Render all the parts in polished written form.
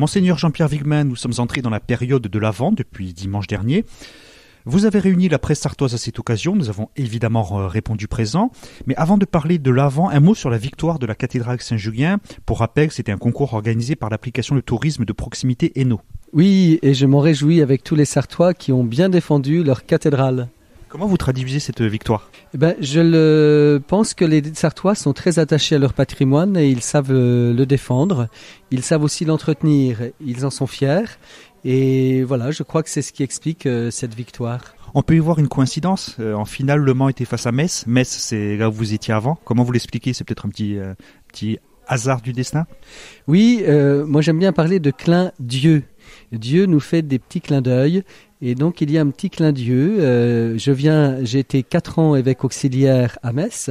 Monseigneur Jean-Pierre Wigman, nous sommes entrés dans la période de l'Avent depuis dimanche dernier. Vous avez réuni la presse sartoise à cette occasion, nous avons évidemment répondu présent. Mais avant de parler de l'Avent, un mot sur la victoire de la cathédrale Saint-Julien. Pour rappel, c'était un concours organisé par l'application de tourisme de proximité Eno. Oui, et je m'en réjouis avec tous les Sartois qui ont bien défendu leur cathédrale. Comment vous traduisez cette victoire ? Je pense que les Sartois sont très attachés à leur patrimoine et ils savent le défendre. Ils savent aussi l'entretenir. Ils en sont fiers. Et voilà, je crois que c'est ce qui explique cette victoire. On peut y voir une coïncidence. En finale, Le Mans était face à Metz. Metz, c'est là où vous étiez avant. Comment vous l'expliquez ? C'est peut-être un petit hasard du destin ? Oui, moi j'aime bien parler de clin Dieu. Dieu nous fait des petits clins d'œil. Et donc il y a un petit clin d'yeux. J'ai été 4 ans évêque auxiliaire à Metz,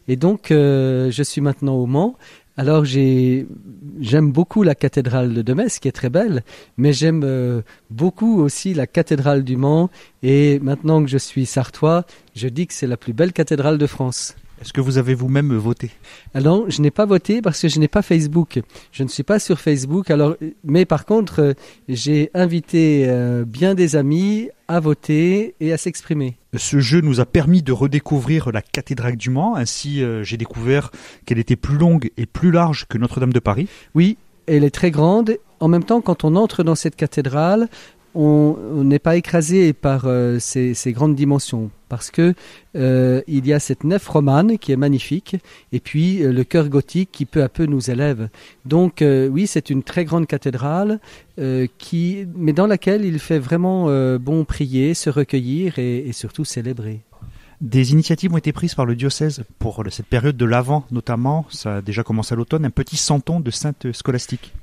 et donc je suis maintenant au Mans. Alors j'aime beaucoup la cathédrale de Metz, qui est très belle, mais j'aime beaucoup aussi la cathédrale du Mans. Et maintenant que je suis sartois, je dis que c'est la plus belle cathédrale de France. Est-ce que vous avez vous-même voté ? Alors, je n'ai pas voté parce que je n'ai pas Facebook. Je ne suis pas sur Facebook. Mais par contre, j'ai invité bien des amis à voter et à s'exprimer. Ce jeu nous a permis de redécouvrir la cathédrale du Mans. Ainsi, j'ai découvert qu'elle était plus longue et plus large que Notre-Dame de Paris. Oui, elle est très grande. En même temps, quand on entre dans cette cathédrale, on n'est pas écrasé par ces grandes dimensions, parce que il y a cette nef romane qui est magnifique, et puis le chœur gothique qui peu à peu nous élève. Donc oui, c'est une très grande cathédrale, mais dans laquelle il fait vraiment bon prier, se recueillir et surtout célébrer. Des initiatives ont été prises par le diocèse pour cette période de l'Avent notamment. Ça a déjà commencé à l'automne, un petit santon de sainte scolastique.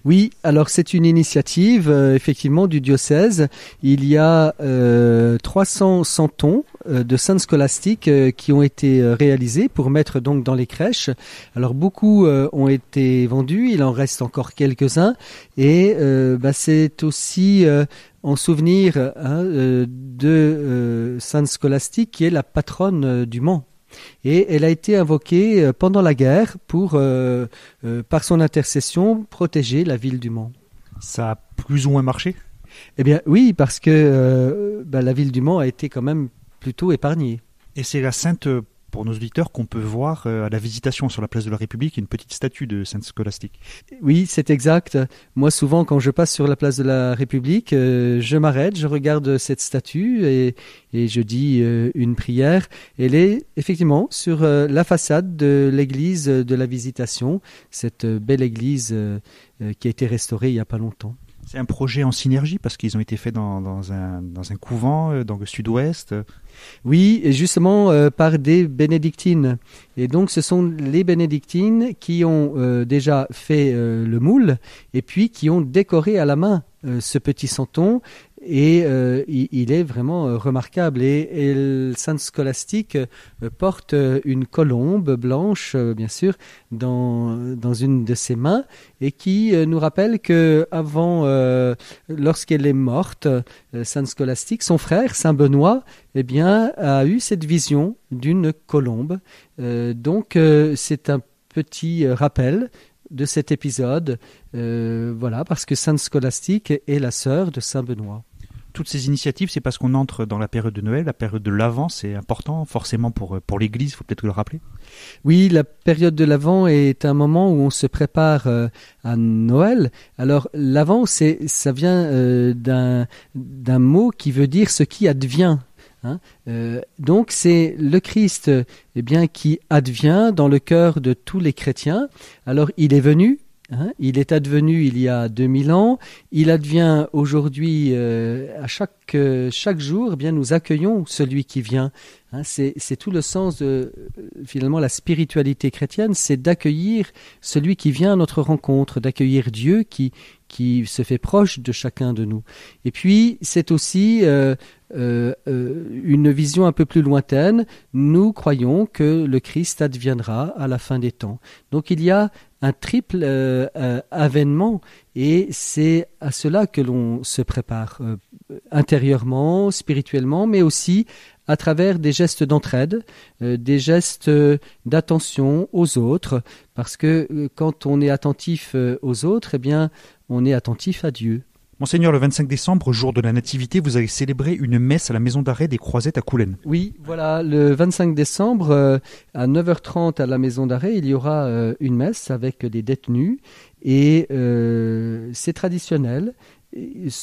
Oui, alors c'est une initiative effectivement du diocèse. Il y a 300 santons de saintes scolastiques qui ont été réalisés pour mettre donc dans les crèches. Alors beaucoup ont été vendus, il en reste encore quelques-uns, et c'est aussi en souvenir de sainte Scolastique, qui est la patronne du Mans. Et elle a été invoquée pendant la guerre pour, par son intercession, protéger la ville du Mans. Ça a plus ou moins marché ? Eh bien oui, parce que la ville du Mans a été quand même plutôt épargnée. Et c'est la sainte, pour nos auditeurs, qu'on peut voir à la Visitation sur la place de la République, une petite statue de sainte Scolastique. Oui, c'est exact. Moi, souvent, quand je passe sur la place de la République, je m'arrête, je regarde cette statue et je dis une prière. Elle est effectivement sur la façade de l'église de la Visitation, cette belle église qui a été restaurée il n'y a pas longtemps. C'est un projet en synergie parce qu'ils ont été faits dans un couvent dans le sud-ouest. Oui, et justement par des bénédictines. Et donc ce sont les bénédictines qui ont déjà fait le moule et puis qui ont décoré à la main ce petit santon. Et il est vraiment remarquable. Et sainte Scolastique porte une colombe blanche, bien sûr, dans une de ses mains, et qui nous rappelle que avant, lorsqu'elle est morte, sainte Scolastique, son frère Saint Benoît, a eu cette vision d'une colombe. Donc c'est un petit rappel de cet épisode, parce que sainte Scolastique est la sœur de Saint Benoît. Toutes ces initiatives, c'est parce qu'on entre dans la période de Noël, la période de l'Avent, c'est important forcément pour l'Église, il faut peut-être le rappeler. Oui, la période de l'Avent est un moment où on se prépare à Noël. Alors l'Avent, ça vient d'un mot qui veut dire ce qui advient. Donc c'est le Christ qui advient dans le cœur de tous les chrétiens. Alors il est venu. Il est advenu il y a 2000 ans, il advient aujourd'hui à chaque jour, nous accueillons celui qui vient. C'est tout le sens de finalement la spiritualité chrétienne, c'est d'accueillir celui qui vient à notre rencontre, d'accueillir Dieu qui se fait proche de chacun de nous. Et puis c'est aussi une vision un peu plus lointaine. Nous croyons que le Christ adviendra à la fin des temps. Donc il y a un triple avènement, et c'est à cela que l'on se prépare intérieurement, spirituellement, mais aussi à travers des gestes d'entraide, des gestes d'attention aux autres, parce que quand on est attentif aux autres, on est attentif à Dieu. Monseigneur, le 25 décembre, jour de la Nativité, vous avez célébré une messe à la maison d'arrêt des Croisettes à Coulennes. Oui, voilà, le 25 décembre, à 9h30 à la maison d'arrêt, il y aura une messe avec des détenus et c'est traditionnel.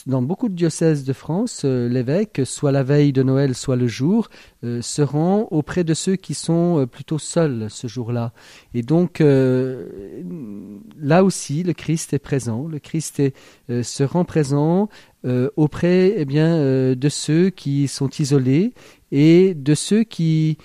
Dans beaucoup de diocèses de France, l'évêque, soit la veille de Noël, soit le jour, se rend auprès de ceux qui sont plutôt seuls ce jour-là. Et donc, là aussi, le Christ est présent. Le Christ se rend présent auprès de ceux qui sont isolés et de ceux qui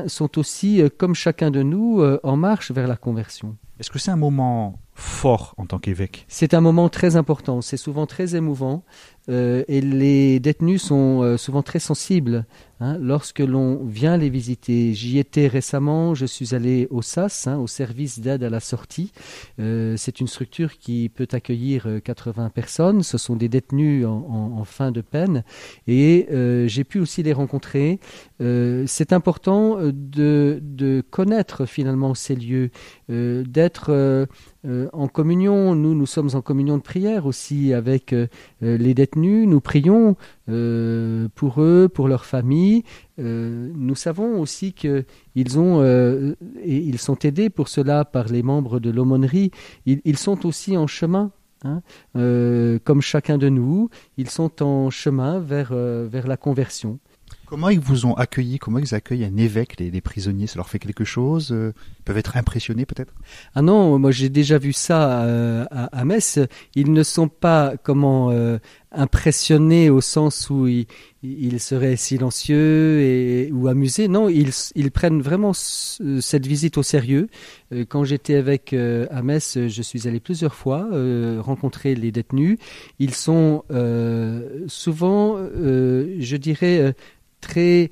sont aussi, comme chacun de nous, en marche vers la conversion. Est-ce que c'est un moment fort en tant qu'évêque? C'est un moment très important, c'est souvent très émouvant et les détenus sont souvent très sensibles lorsque l'on vient les visiter. J'y étais récemment, je suis allé au SAS, au service d'aide à la sortie. C'est une structure qui peut accueillir 80 personnes, ce sont des détenus en fin de peine et j'ai pu aussi les rencontrer. C'est important de connaître finalement ces lieux, d'être en communion. Nous sommes en communion de prière aussi avec les détenus. Nous prions pour eux, pour leur famille. Nous savons aussi qu'ils ils sont aidés pour cela par les membres de l'aumônerie. Ils sont aussi en chemin. Comme chacun de nous, ils sont en chemin vers la conversion. Comment ils vous ont accueilli? Comment ils accueillent un évêque, les prisonniers? Ça leur fait quelque chose? Ils peuvent être impressionnés peut-être? Ah non, moi j'ai déjà vu ça à Metz. Ils ne sont pas impressionnés au sens où ils seraient silencieux ou amusés. Non, ils prennent vraiment cette visite au sérieux. Quand j'étais évêque à Metz, je suis allé plusieurs fois rencontrer les détenus. Ils sont souvent, je dirais, très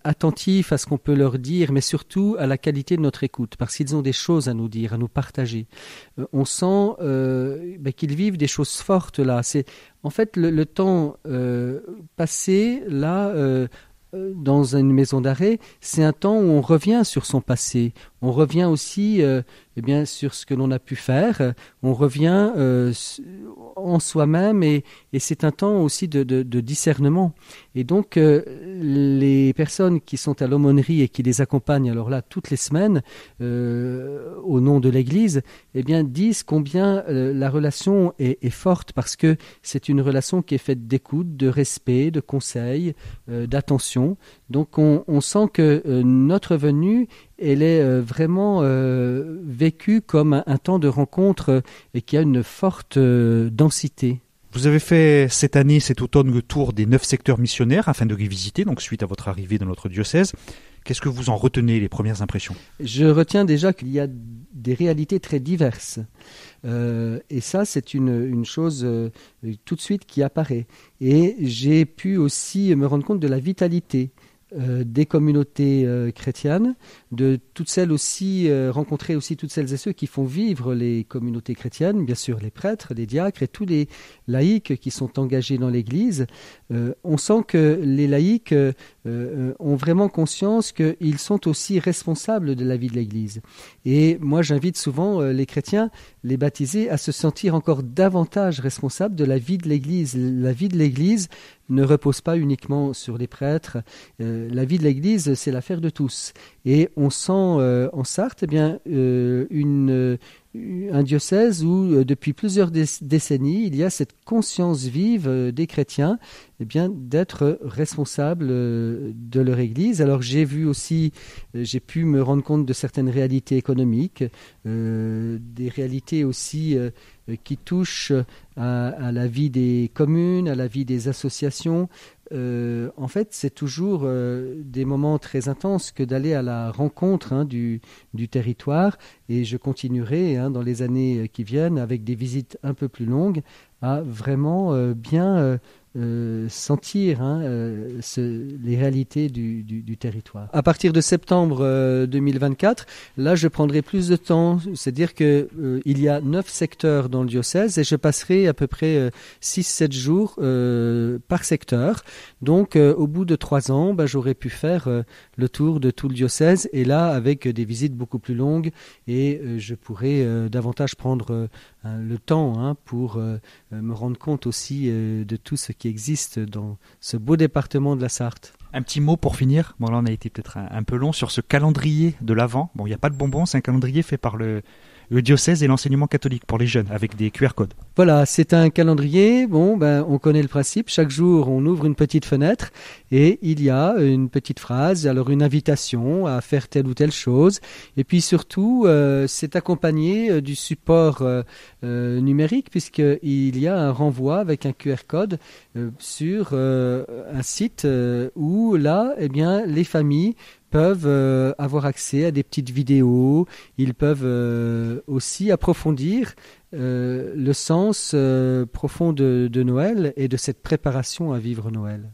attentifs à ce qu'on peut leur dire, mais surtout à la qualité de notre écoute, parce qu'ils ont des choses à nous dire, à nous partager. On sent qu'ils vivent des choses fortes là. C'est en fait le temps passé là. Dans une maison d'arrêt, c'est un temps où on revient sur son passé. On revient aussi sur ce que l'on a pu faire. On revient en soi-même et c'est un temps aussi de discernement. Et donc, les personnes qui sont à l'aumônerie et qui les accompagnent, alors là, toutes les semaines, au nom de l'Église, disent combien la relation est forte parce que c'est une relation qui est faite d'écoute, de respect, de conseil, d'attention. Donc, on sent que notre venue, elle est vraiment vécue comme un temps de rencontre et qui a une forte densité. Vous avez fait cette année, cet automne, le tour des 9 secteurs missionnaires afin de les visiter, donc suite à votre arrivée dans notre diocèse. Qu'est-ce que vous en retenez, les premières impressions? Je retiens déjà qu'il y a des réalités très diverses. Et ça, c'est une chose tout de suite qui apparaît. Et j'ai pu aussi me rendre compte de la vitalité des communautés chrétiennes, de toutes celles aussi, rencontrer aussi toutes celles et ceux qui font vivre les communautés chrétiennes, bien sûr les prêtres, les diacres et tous les laïcs qui sont engagés dans l'Église. On sent que les laïcs ont vraiment conscience qu'ils sont aussi responsables de la vie de l'Église. Et moi, j'invite souvent les chrétiens, les baptisés, à se sentir encore davantage responsables de la vie de l'Église. La vie de l'Église ne repose pas uniquement sur les prêtres. La vie de l'Église, c'est l'affaire de tous. Et on sent en Sarthe un diocèse où, depuis plusieurs décennies, il y a cette conscience vive des chrétiens d'être responsables de leur Église. Alors j'ai pu me rendre compte de certaines réalités économiques, des réalités aussi qui touchent à la vie des communes, à la vie des associations. En fait, c'est toujours des moments très intenses que d'aller à la rencontre du territoire, et je continuerai dans les années qui viennent avec des visites un peu plus longues à vraiment bien sentir les réalités du territoire. À partir de septembre 2024, là je prendrai plus de temps, c'est-à-dire que il y a 9 secteurs dans le diocèse et je passerai à peu près 6-7 jours par secteur. Donc au bout de 3 ans, j'aurais pu faire le tour de tout le diocèse, et là avec des visites beaucoup plus longues, et je pourrais davantage prendre le temps pour me rendre compte aussi de tout ce qui existe dans ce beau département de la Sarthe. Un petit mot pour finir. Bon, là, on a été peut-être un peu long sur ce calendrier de l'Avent. Bon, il n'y a pas de bonbons, c'est un calendrier fait par le diocèse et l'enseignement catholique pour les jeunes, avec des QR codes. Voilà, c'est un calendrier. On connaît le principe. Chaque jour, on ouvre une petite fenêtre et il y a une petite phrase, alors une invitation à faire telle ou telle chose. Et puis surtout, c'est accompagné du support numérique, puisqu'il y a un renvoi avec un QR code sur un site où là, les familles peuvent avoir accès à des petites vidéos. Ils peuvent aussi approfondir le sens profond de Noël et de cette préparation à vivre Noël.